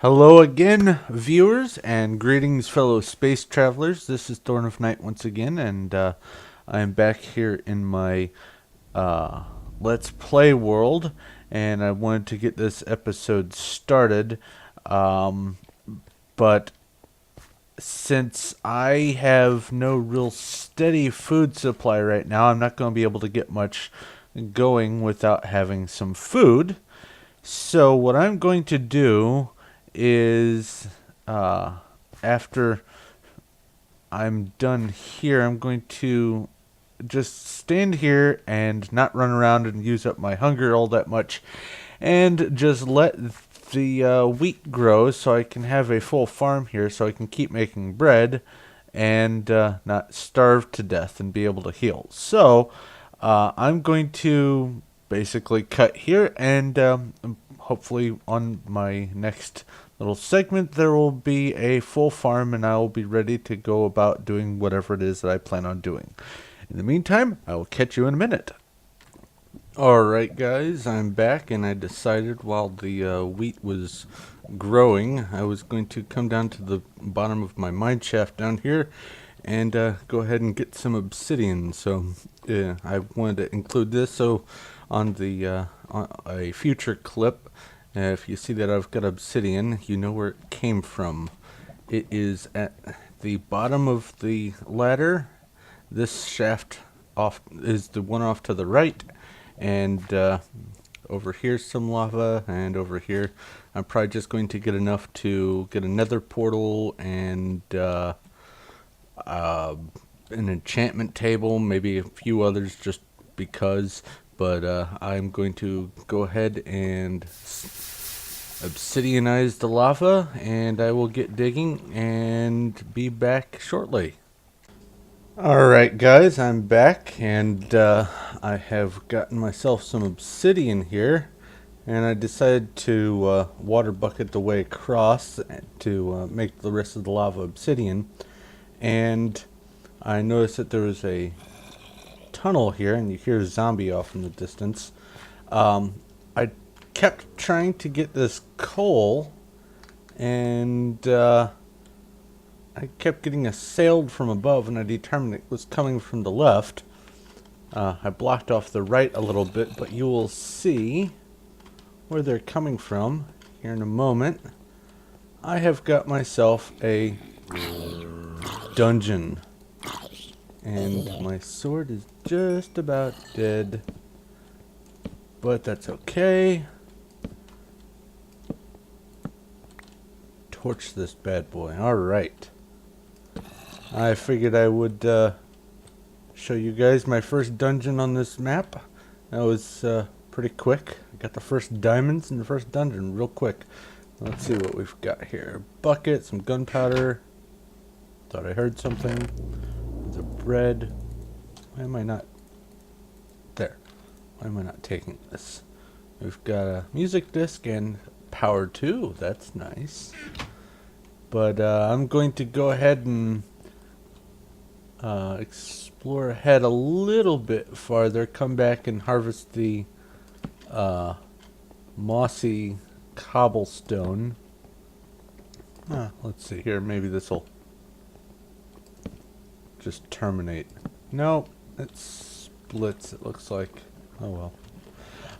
Hello again, viewers, and greetings, fellow space travelers. This is Thorn of Night once again, and I am back here in my uh, Let's Play world, and I wanted to get this episode started, um, but since I have no real steady food supply right now, I'm not going to be able to get much going without having some food. So what I'm going to do is, uh, after I'm done here, I'm going to just stand here and not run around and use up my hunger all that much, and just let the wheat grow so I can have a full farm here so I can keep making bread and not starve to death and be able to heal. So I'm going to basically cut here, and hopefully on my next little segment there will be a full farm and I will be ready to go about doing whatever it is that I plan on doing. In the meantime, I will catch you in a minute. Alright guys, I'm back, and I decided while the wheat was growing, I was going to come down to the bottom of my mine shaft down here and go ahead and get some obsidian. So I wanted to include this so on the on a future clip, if you see that I've got obsidian, you know where it came from. It is at the bottom of the ladder. This shaft off is the one off to the right, and over here's some lava, and over here I'm probably just going to get enough to get another portal and an enchantment table, maybe a few others just because, but I'm going to go ahead and obsidianize the lava, and I will get digging and be back shortly. Alright guys, I'm back, and I have gotten myself some obsidian here, and I decided to water bucket the way across to make the rest of the lava obsidian. And I noticed that there was a tunnel here, and you hear a zombie off in the distance. I kept trying to get this coal, and I kept getting assailed from above, and I determined it was coming from the left. I blocked off the right a little bit, but you will see where they're coming from here in a moment. I have got myself a dungeon, and my sword is just about dead, but that's okay. Torch this bad boy. Alright. I figured I would show you guys my first dungeon on this map. That was pretty quick. I got the first diamonds in the first dungeon real quick. Let's see what we've got here. Bucket, some gunpowder. Thought I heard something. The bread. Why am I not... There. Why am I not taking this? We've got a music disc and power 2. That's nice. But I'm going to go ahead and explore ahead a little bit farther, come back and harvest the mossy cobblestone. Let's see here, maybe this will just terminate. No, it splits, it looks like. Oh well.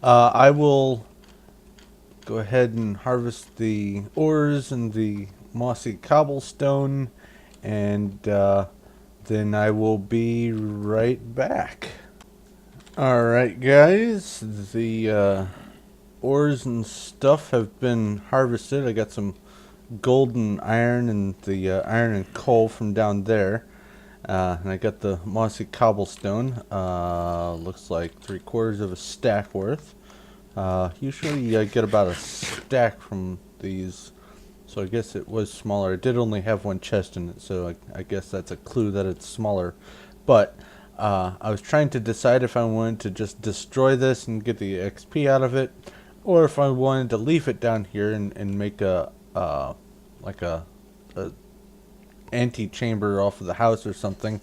I will go ahead and harvest the ores and the mossy cobblestone, and then I will be right back. Alright guys, the ores and stuff have been harvested. I got some golden iron and the iron and coal from down there. And I got the mossy cobblestone. Looks like 3/4 of a stack worth. Usually I get about a stack from these, so I guess it was smaller. It did only have one chest in it, so I guess that's a clue that it's smaller. But I was trying to decide if I wanted to just destroy this and get the XP out of it, or if I wanted to leave it down here and make a like a antechamber off of the house or something,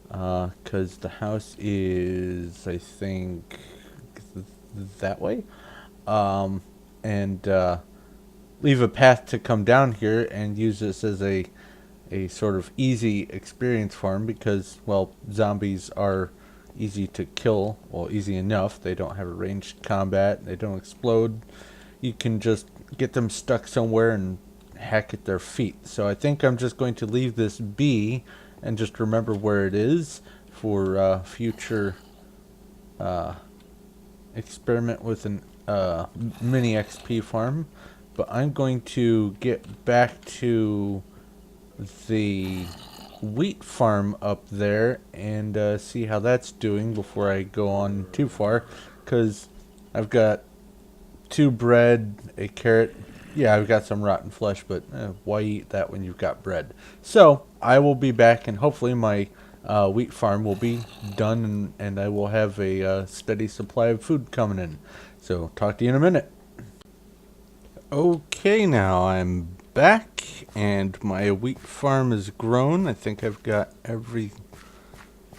because the house is, I think, that way, and leave a path to come down here and use this as a sort of easy experience farm because, well, zombies are easy to kill. Well, easy enough. They don't have a ranged combat. They don't explode. You can just get them stuck somewhere and hack at their feet. So I think I'm just going to leave this be and just remember where it is for future experiment with an mini XP farm. But I'm going to get back to the wheat farm up there and see how that's doing before I go on too far, because I've got 2 bread, a carrot. Yeah, I've got some rotten flesh, but why eat that when you've got bread? So I will be back, and hopefully my wheat farm will be done, and I will have a steady supply of food coming in. So talk to you in a minute. Okay, now I'm back, and my wheat farm is grown. I think I've got every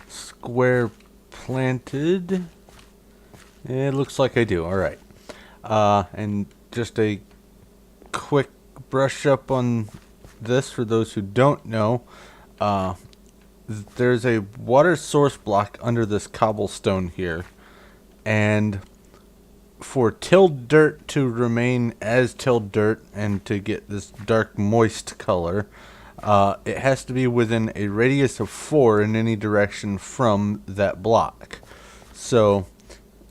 square planted. It looks like I do. All right. And just a quick brush up on this for those who don't know. There's a water source block under this cobblestone here, and for tilled dirt to remain as tilled dirt and to get this dark moist color, it has to be within a radius of 4 in any direction from that block. So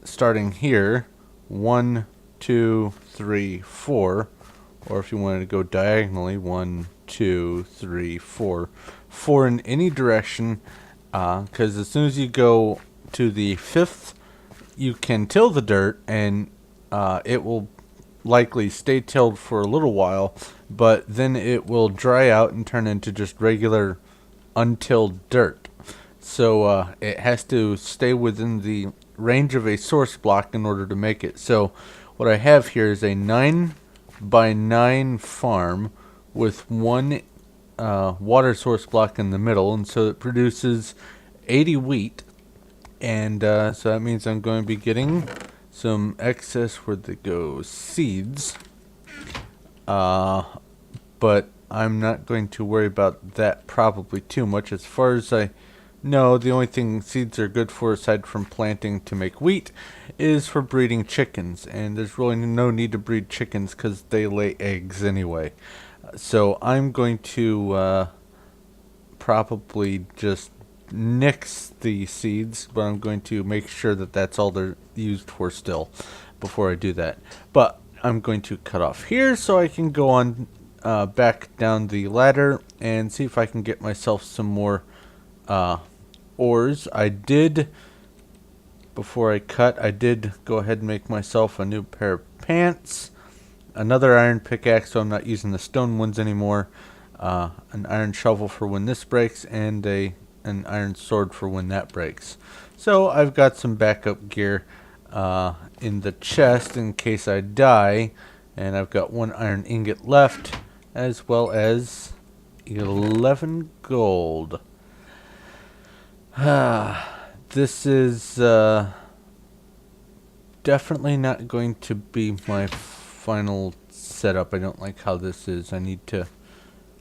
starting here, 1, 2, 3, 4, or if you wanted to go diagonally, 1, 2, 3, 4, 4 in any direction, because as soon as you go to the 5th, you can till the dirt, and it will likely stay tilled for a little while, but then it will dry out and turn into just regular untilled dirt. So it has to stay within the range of a source block in order to make it. So what I have here is a 9 by 9 farm with 1 water source block in the middle, and so it produces 80 wheat. And so that means I'm going to be getting some excess where they go seeds. But I'm not going to worry about that probably too much. As far as I know, the only thing seeds are good for, aside from planting to make wheat, is for breeding chickens. And there's really no need to breed chickens because they lay eggs anyway. So I'm going to probably just nix the seeds, but I'm going to make sure that that's all they're used for still before I do that. But I'm going to cut off here so I can go on back down the ladder and see if I can get myself some more ores. I did, before I cut, I did go ahead and make myself a new pair of pants, another iron pickaxe so I'm not using the stone ones anymore, an iron shovel for when this breaks, and an iron sword for when that breaks. So I've got some backup gear in the chest in case I die, and I've got 1 iron ingot left, as well as 11 gold. This is definitely not going to be my final setup. I don't like how this is. I need to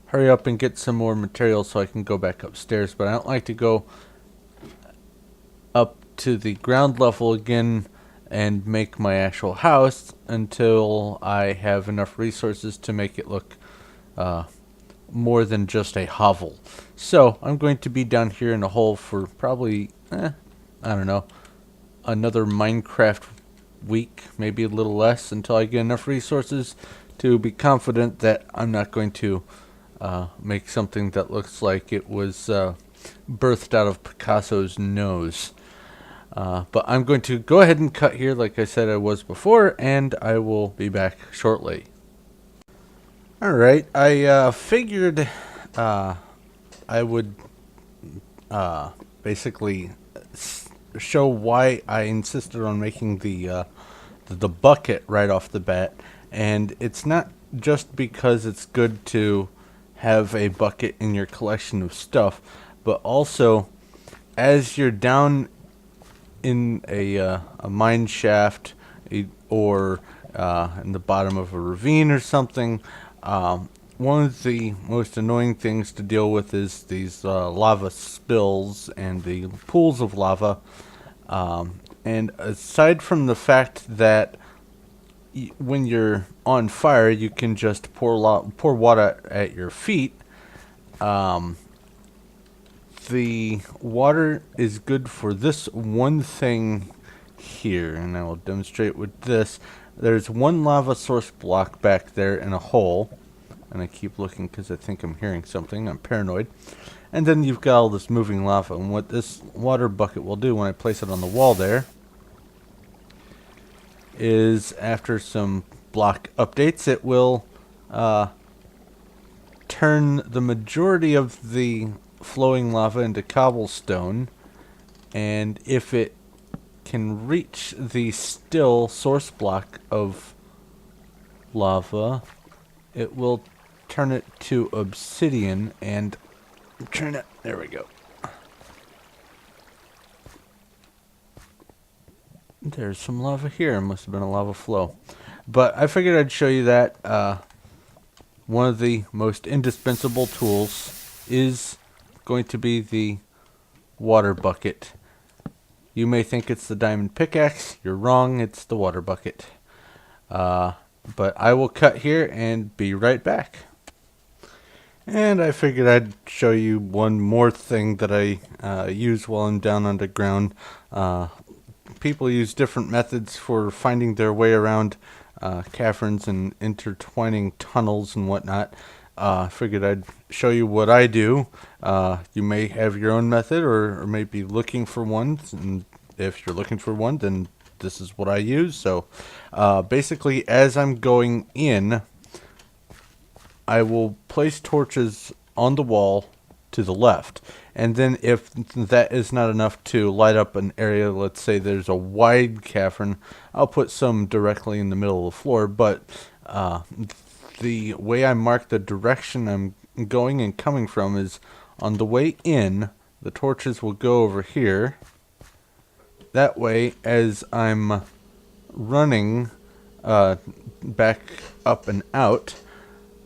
hurry up and get some more material so I can go back upstairs, but I don't like to go up to the ground level again and make my actual house until I have enough resources to make it look more than just a hovel. So I'm going to be down here in a hole for probably, I don't know, another Minecraft week, maybe a little less, until I get enough resources to be confident that I'm not going to make something that looks like it was birthed out of Picasso's nose. But I'm going to go ahead and cut here like I said I was before, and I will be back shortly. Alright, I figured I would basically show why I insisted on making the bucket right off the bat. And it's not just because it's good to have a bucket in your collection of stuff, but also as you're down in a mine shaft or in the bottom of a ravine or something. One of the most annoying things to deal with is these lava spills and the pools of lava. And aside from the fact that when you're on fire, you can just pour water at your feet. Um, the water is good for this one thing here, and I will demonstrate with this. There's one lava source block back there in a hole, and I keep looking because I think I'm hearing something. I'm paranoid. And then you've got all this moving lava, and what this water bucket will do when I place it on the wall there is, after some block updates, it will turn the majority of the flowing lava into cobblestone, and if it can reach the still source block of lava, it will turn it to obsidian. And I'm trying to, there we go. There's some lava here. It must have been a lava flow. But I figured I'd show you that one of the most indispensable tools is going to be the water bucket. You may think it's the diamond pickaxe. You're wrong. It's the water bucket. But I will cut here and be right back. And I figured I'd show you one more thing that I use while I'm down underground. People use different methods for finding their way around caverns and intertwining tunnels and whatnot. Figured I'd show you what I do. You may have your own method, or may be looking for one. And if you're looking for one, then this is what I use. So basically, as I'm going in, I will place torches on the wall to the left. And then if that is not enough to light up an area, let's say there's a wide cavern, I'll put some directly in the middle of the floor. But the way I mark the direction I'm going and coming from is, on the way in, the torches will go over here. That way, as I'm running back up and out,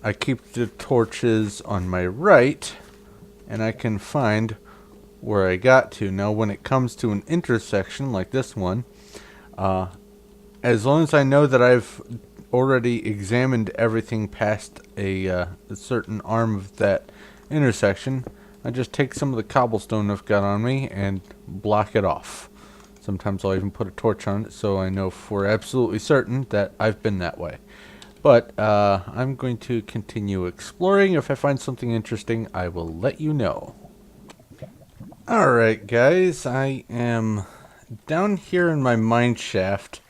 I keep the torches on my right, and I can find where I got to. Now, when it comes to an intersection like this one, as long as I know that I've already examined everything past a certain arm of that intersection, I just take some of the cobblestone I've got on me and block it off. Sometimes I'll even put a torch on it so I know for absolutely certain that I've been that way. But I'm going to continue exploring. If I find something interesting, I will let you know. Alright guys, I am down here in my mine shaft,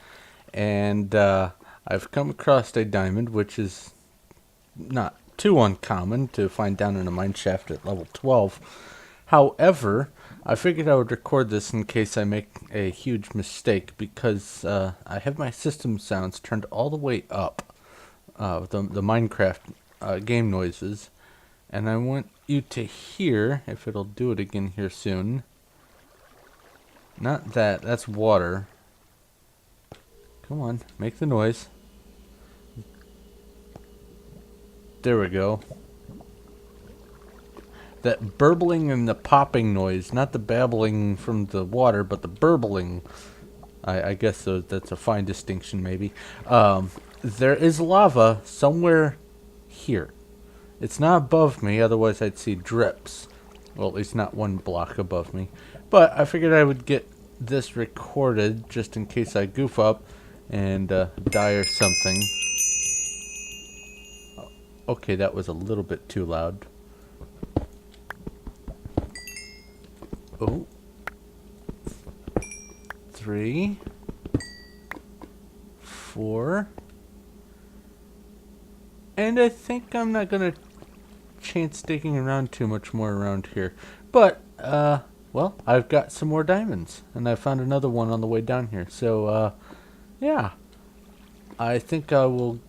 and I've come across a diamond, which is not too uncommon to find down in a mine shaft at level 12. However, I figured I would record this in case I make a huge mistake, because I have my system sounds turned all the way up. The Minecraft game noises, and I want you to hear, if it'll do it again here soon. Not that, that's water. Come on, make the noise. There we go. That burbling and the popping noise, not the babbling from the water, but the burbling. I guess that's a fine distinction, maybe. There is lava somewhere here. It's not above me, otherwise I'd see drips. Well, at least not one block above me. But I figured I would get this recorded just in case I goof up and die or something. Okay, that was a little bit too loud. Oh. 3, 4. And I think I'm not going to chance sticking around too much more around here. But, well, I've got some more diamonds. And I found another one on the way down here. So, yeah. I think I will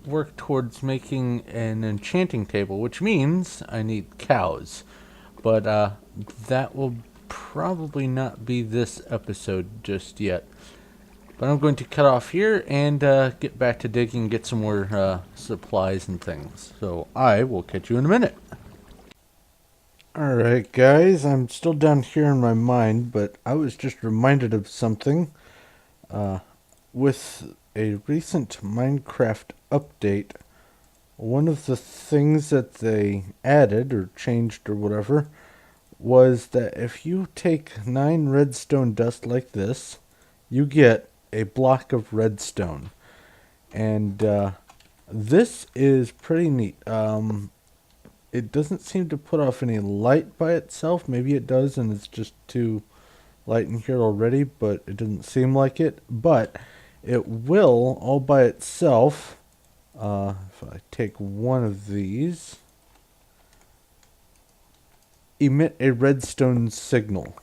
work towards making an enchanting table, which means I need cows. But, that will probably not be this episode just yet. But I'm going to cut off here and get back to digging and get some more supplies and things. So I will catch you in a minute. Alright guys, I'm still down here in my mind, but I was just reminded of something. With a recent Minecraft update, one of the things that they added or changed or whatever was that if you take 9 redstone dust like this, you get a block of redstone. And this is pretty neat. It doesn't seem to put off any light by itself. Maybe it does and it's just too light in here already, but it doesn't seem like it. But it will, all by itself, if I take one of these, emit a redstone signal.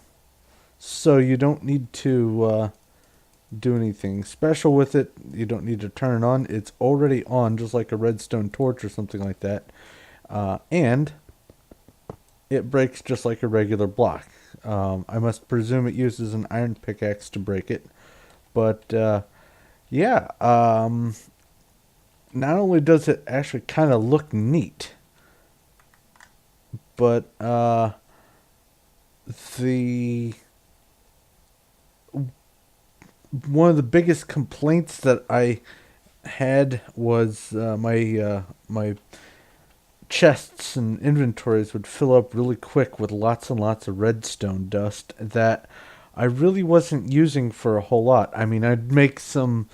So you don't need to do anything special with it. You don't need to turn it on. It's already on, just like a redstone torch or something like that. And it breaks just like a regular block. I must presume it uses an iron pickaxe to break it. But yeah, not only does it actually kind of look neat, but the one of the biggest complaints that I had was my chests and inventories would fill up really quick with lots and lots of redstone dust that I really wasn't using for a whole lot. I mean, I'd make some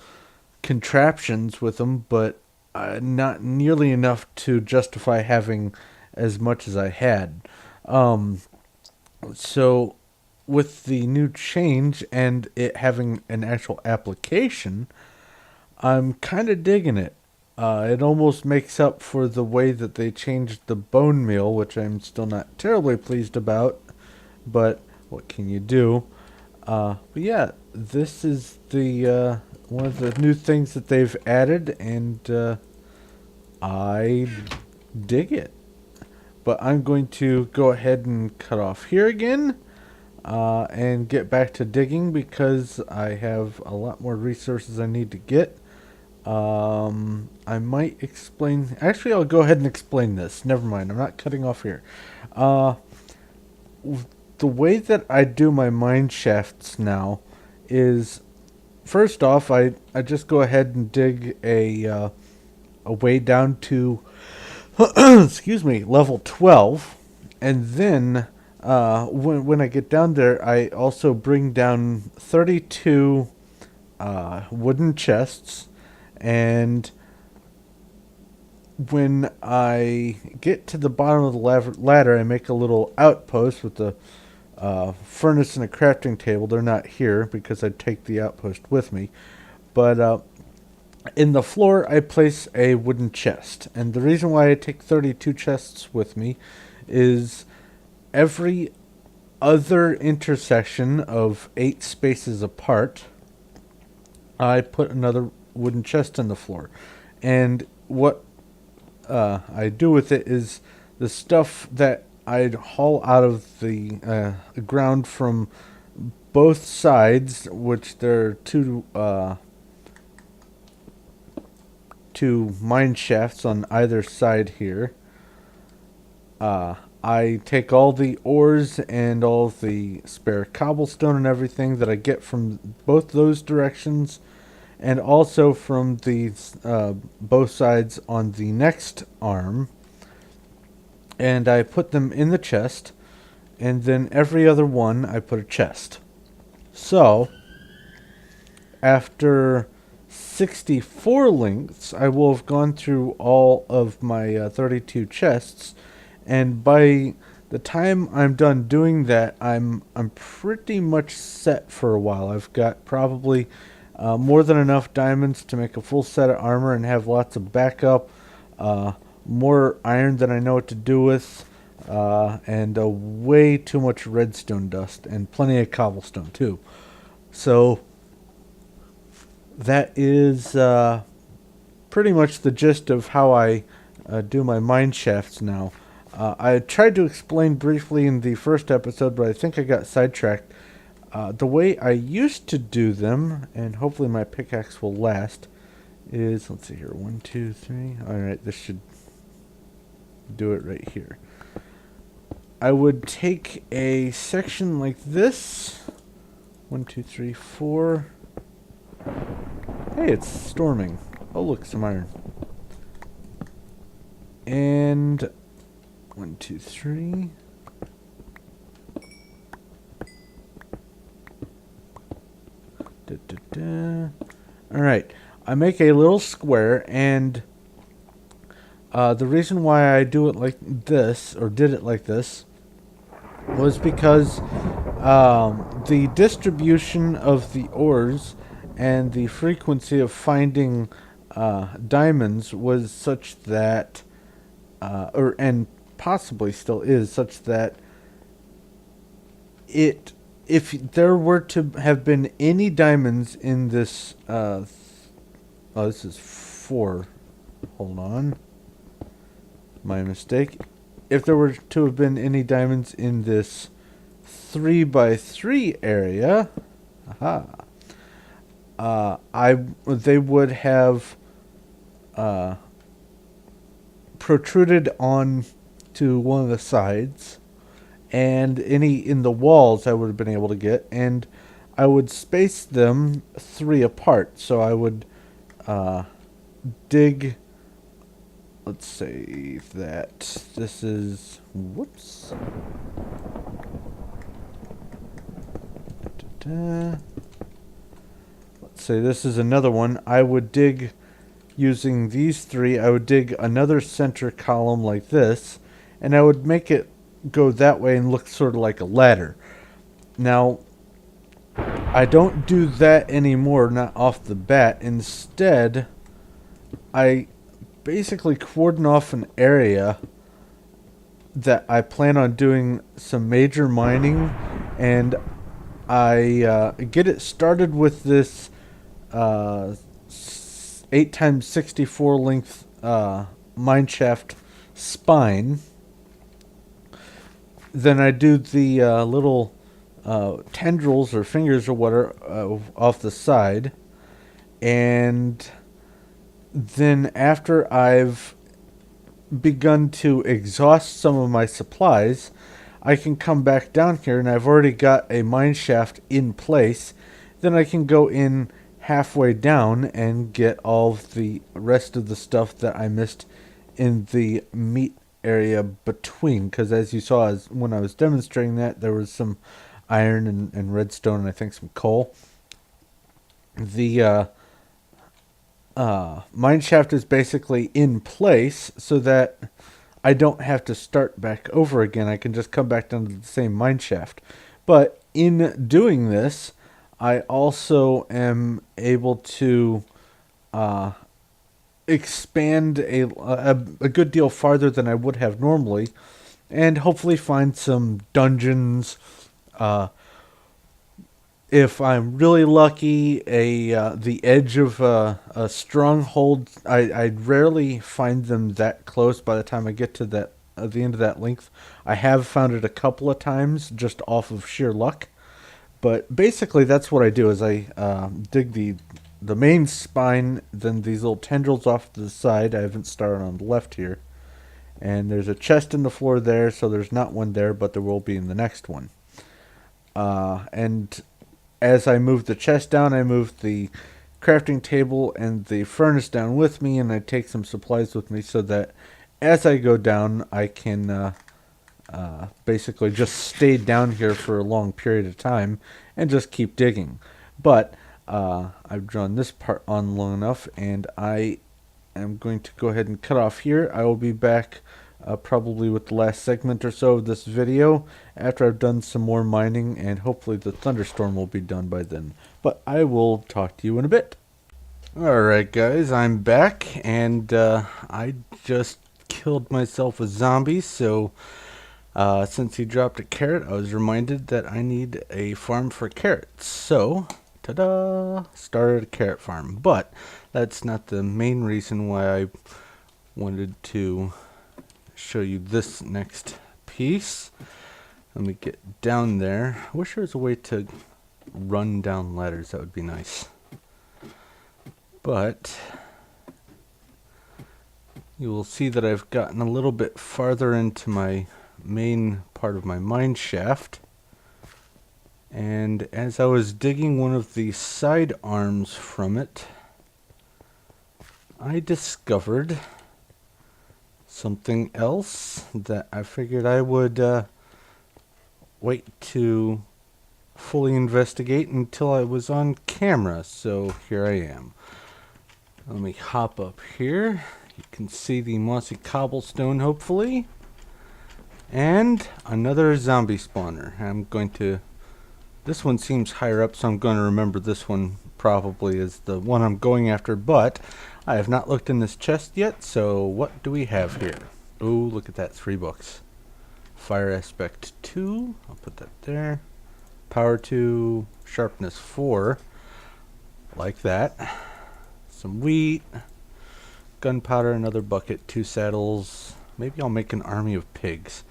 contraptions with them, but not nearly enough to justify having as much as I had. So with the new change and it having an actual application, I'm kind of digging it. It almost makes up for the way that they changed the bone meal, which I'm still not terribly pleased about, but what can you do? But yeah, this is the one of the new things that they've added, and I dig it. But I'm going to go ahead and cut off here again and get back to digging because I have a lot more resources I need to get. I might explain. Actually, I'll go ahead and explain this. Never mind. I'm not cutting off here. The way that I do my mine shafts now is, first off, I just go ahead and dig a way down to excuse me, level 12, and then when I get down there, I also bring down 32 wooden chests. And when I get to the bottom of the ladder, I make a little outpost with the furnace and a crafting table. They're not here because I take the outpost with me. But in the floor, I place a wooden chest. And the reason why I take 32 chests with me is every other intersection of 8 spaces apart, I put another wooden chest on the floor. And what I do with it is the stuff that I'd haul out of the ground from both sides, which there are two mine shafts on either side here. I take all the ores and all the spare cobblestone and everything that I get from both those directions, and also from the both sides on the next arm, and I put them in the chest, and then every other one I put a chest. So after 64 links, I will have gone through all of my 32 chests, and by the time I'm done doing that, I'm pretty much set for a while. I've got probably more than enough diamonds to make a full set of armor and have lots of backup, more iron than I know what to do with, and way too much redstone dust, and plenty of cobblestone too. So that is pretty much the gist of how I do my mine shafts now. I tried to explain briefly in the first episode, but I think I got sidetracked. The way I used to do them, and hopefully my pickaxe will last, is, let's see here, 1, 2, 3. Alright, this should do it right here. I would take a section like this. 1, 2, 3, 4. Hey, it's storming. Oh, look, some iron. And 1, 2, 3. Da, da, da. All right, I make a little square, and the reason why I do it like this, or did it like this, was because the distribution of the ores and the frequency of finding diamonds was such that, and possibly still is such that if there were to have been any diamonds in this, oh, this is 4. Hold on, my mistake. If there were to have been any diamonds in this 3x3 area, they would have protruded on to one of the sides, and any in the walls I would have been able to get, and I would space them 3 apart. So I would dig. Let's say that this is, whoops. Let's say this is another one. I would dig using these 3. I would dig another center column like this, and I would make it go that way and look sort of like a ladder. Now, I don't do that anymore, not off the bat. Instead, I basically cordon off an area that I plan on doing some major mining, and I get it started with this 8x64 length mineshaft spine. Then I do the little tendrils or fingers or whatever off the side, and then after I've begun to exhaust some of my supplies, I can come back down here, and I've already got a mine shaft in place. Then I can go in halfway down and get all of the rest of the stuff that I missed in the meat area between, because as you saw when I was demonstrating that, there was some iron and redstone and I think some coal. The mine shaft is basically in place so that I don't have to start back over again. I can just come back down to the same mine shaft. But in doing this, I also am able to expand a good deal farther than I would have normally, and hopefully find some dungeons. If I'm really lucky, the edge of a stronghold. I rarely find them that close by the time I get to that the end of that length. I have found it a couple of times just off of sheer luck, but basically that's what I do. Is I dig the main spine, then these little tendrils off to the side. I haven't started on the left here, and there's a chest in the floor there, so there's not one there, but there will be in the next one. And as I move the chest down, I move the crafting table and the furnace down with me, and I take some supplies with me so that as I go down, I can basically just stay down here for a long period of time and just keep digging. But I've drawn this part on long enough, and I am going to go ahead and cut off here. I will be back probably with the last segment or so of this video after I've done some more mining, and hopefully the thunderstorm will be done by then. But I will talk to you in a bit. Alright guys, I'm back, and I just killed myself a zombie, so since he dropped a carrot, I was reminded that I need a farm for carrots. So, ta-da! Started a carrot farm. But that's not the main reason why I wanted to show you this next piece. Let me get down there. I wish there was a way to run down ladders. That would be nice. But you will see that I've gotten a little bit farther into my main part of my mine shaft. And as I was digging one of the side arms from it, I discovered something else that I figured I would wait to fully investigate until I was on camera. So here I am. Let me hop up here. You can see the mossy cobblestone, hopefully. And another zombie spawner. This one seems higher up, so I'm going to remember this one probably is the one I'm going after, but I have not looked in this chest yet, so what do we have here? Oh, look at that, 3 books. Fire aspect 2, I'll put that there. Power 2, sharpness 4, like that. Some wheat, gunpowder, another bucket, 2 saddles. Maybe I'll make an army of pigs.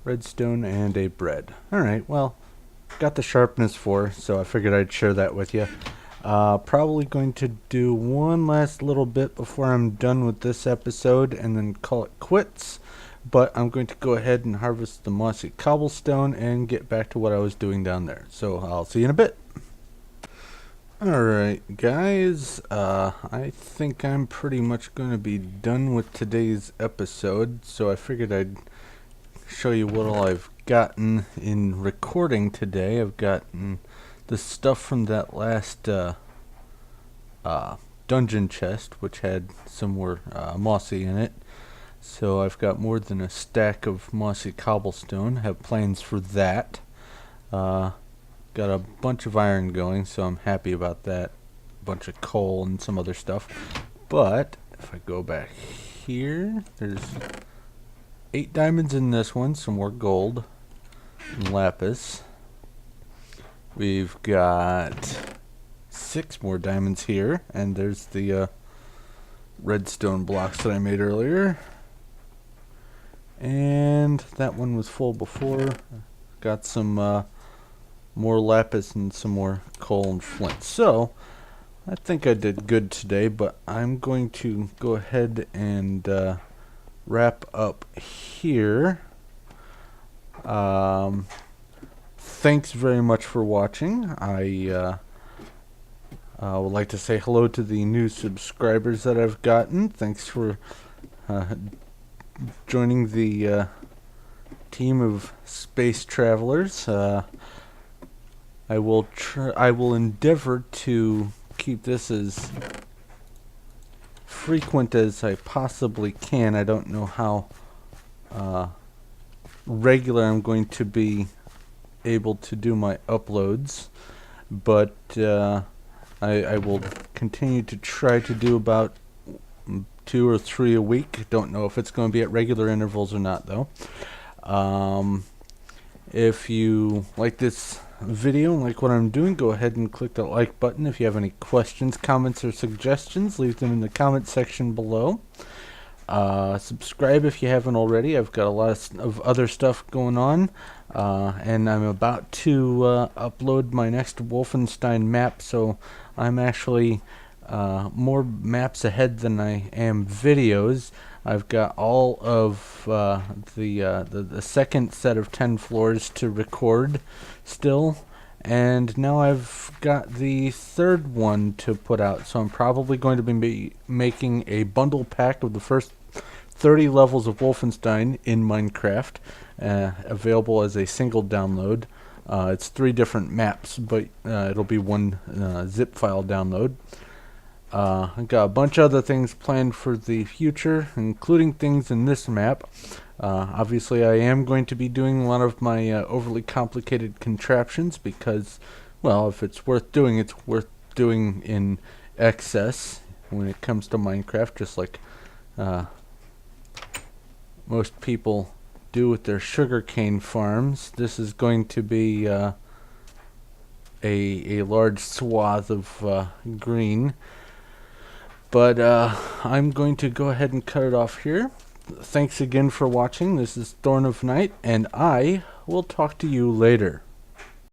Redstone and a bread. Alright, well, got the sharpness 4, so I figured I'd share that with you. Probably going to do one last little bit before I'm done with this episode and then call it quits. But I'm going to go ahead and harvest the mossy cobblestone and get back to what I was doing down there. So I'll see you in a bit. Alright guys, I think I'm pretty much going to be done with today's episode, so I figured I'd show you what all I've gotten in recording today. I've gotten the stuff from that last dungeon chest, which had some more mossy in it. So I've got more than a stack of mossy cobblestone. Have plans for that. Got a bunch of iron going, so I'm happy about that. A bunch of coal and some other stuff. But if I go back here, there's 8 diamonds in this one, some more gold and lapis. We've got 6 more diamonds here, and there's the redstone blocks that I made earlier. And that one was full before. Got some more lapis and some more coal and flint. So I think I did good today, but I'm going to go ahead and wrap up here. Thanks very much for watching. I would like to say hello to the new subscribers that I've gotten. Thanks for joining the team of space travelers. I will endeavor to keep this as frequent as I possibly can. I don't know how regular I'm going to be able to do my uploads, but I will continue to try to do about 2 or 3 a week. Don't know if it's going to be at regular intervals or not, though. If you like this video and like what I'm doing, go ahead and click that like button. If you have any questions, comments, or suggestions, leave them in the comment section below. Subscribe if you haven't already. I've got a lot of other stuff going on, and I'm about to upload my next Wolfenstein map, so I'm actually more maps ahead than I am videos. I've got all of the second set of 10 floors to record still, and now I've got the third one to put out, so I'm probably going to be making a bundle pack of the first 30 levels of Wolfenstein in Minecraft, available as a single download. It's 3 different maps, but it'll be one zip file download. I've got a bunch of other things planned for the future, including things in this map. Obviously, I am going to be doing a lot of my overly complicated contraptions because, well, if it's worth doing, it's worth doing in excess when it comes to Minecraft, just like most people do with their sugarcane farms. This is going to be a large swath of green. But I'm going to go ahead and cut it off here. Thanks again for watching. This is Thorn of Night, and I will talk to you later.